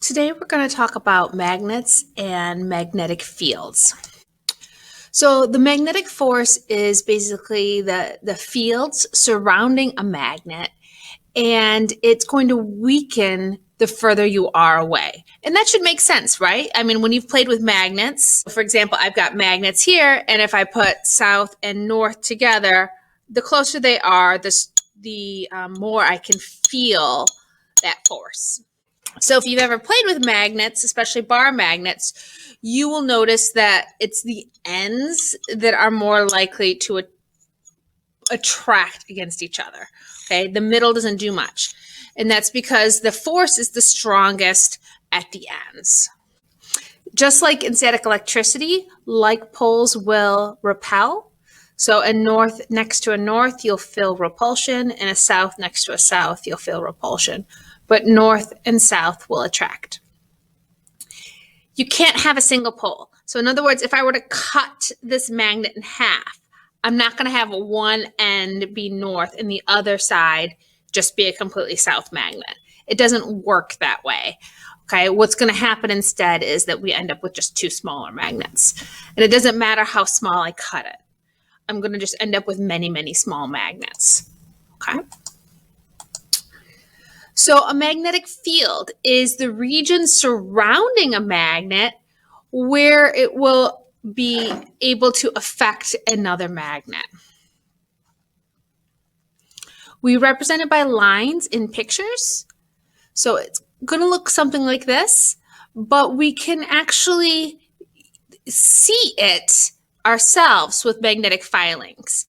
Today we're going to talk about magnets and magnetic fields. So the magnetic force is basically the fields surrounding a magnet, and it's going to weaken the further you are away. And that should make sense, right? I mean, when you've played with magnets, for example, I've got magnets here, and if I put south and north together, the closer they are, the more I can feel that force. So if you've ever played with magnets, especially bar magnets, you will notice that it's the ends that are more likely to attract against each other. Okay, the middle doesn't do much. And that's because the force is the strongest at the ends. Just like in static electricity, like poles will repel. So a north next to a north, you'll feel repulsion, and a south next to a south, you'll feel repulsion. But north and south will attract. You can't have a single pole. So in other words, if I were to cut this magnet in half, I'm not going to have one end be north and the other side just be a completely south magnet. It doesn't work that way. Okay, what's going to happen instead is that we end up with just two smaller magnets. And it doesn't matter how small I cut it. I'm going to just end up with many, many small magnets. Okay. So a magnetic field is the region surrounding a magnet where it will be able to affect another magnet. We represent it by lines in pictures. So it's going to look something like this, but we can actually see it ourselves with magnetic filings.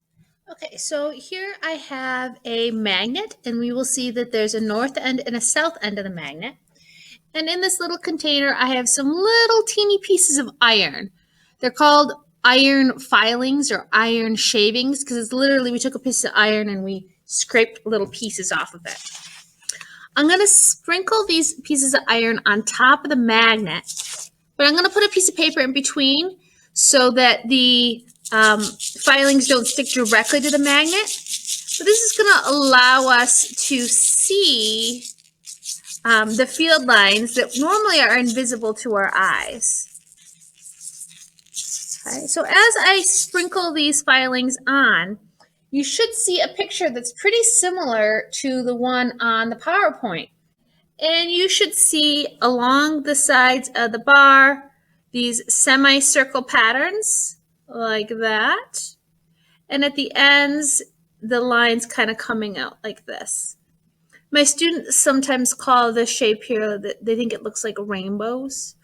Okay, so here I have a magnet, and we will see that there's a north end and a south end of the magnet. And in this little container, I have some little teeny pieces of iron. They're called iron filings or iron shavings because it's literally we took a piece of iron and we scraped little pieces off of it. I'm going to sprinkle these pieces of iron on top of the magnet, but I'm going to put a piece of paper in between so that the filings don't stick directly to the magnet. But this is going to allow us to see the field lines that normally are invisible to our eyes. Okay, so as I sprinkle these filings on, you should see a picture that's pretty similar to the one on the PowerPoint. And you should see along the sides of the bar these semicircle patterns like that. And at the ends, the lines kind of coming out like this. My students sometimes call this shape here, they think it looks like rainbows.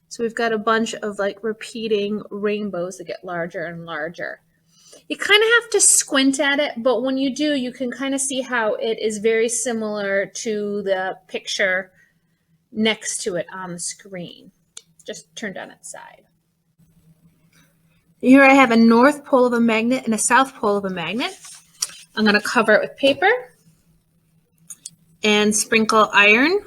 So we've got a bunch of like repeating rainbows that get larger and larger. You kind of have to squint at it, but when you do, you can kind of see how it is very similar to the picture next to it on the screen, just turned on its side. Here I have a north pole of a magnet and a south pole of a magnet. I'm going to cover it with paper and sprinkle iron.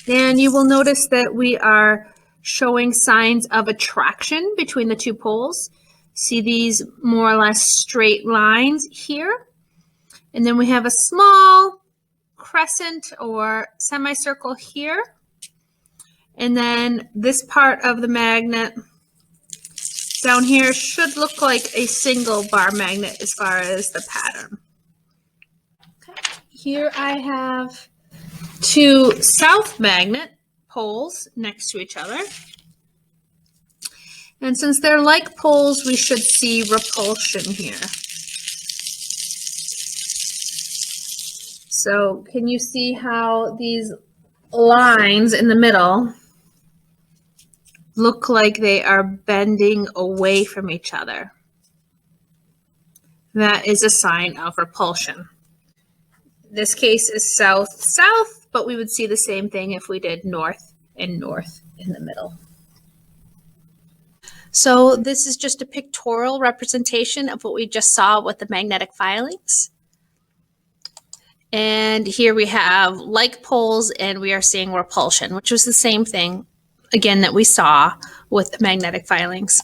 And you will notice that we are showing signs of attraction between the two poles. See these more or less straight lines here. And then we have a small crescent or semicircle here. And then this part of the magnet down here should look like a single bar magnet as far as the pattern. Okay. Here I have two south magnet poles next to each other. And since they're like poles, we should see repulsion here. So can you see how these lines in the middle look like they are bending away from each other? That is a sign of repulsion. This case is south-south, but we would see the same thing if we did north and north in the middle. So this is just a pictorial representation of what we just saw with the magnetic filings. And here we have like poles, and we are seeing repulsion, which was the same thing, again, that we saw with the magnetic filings.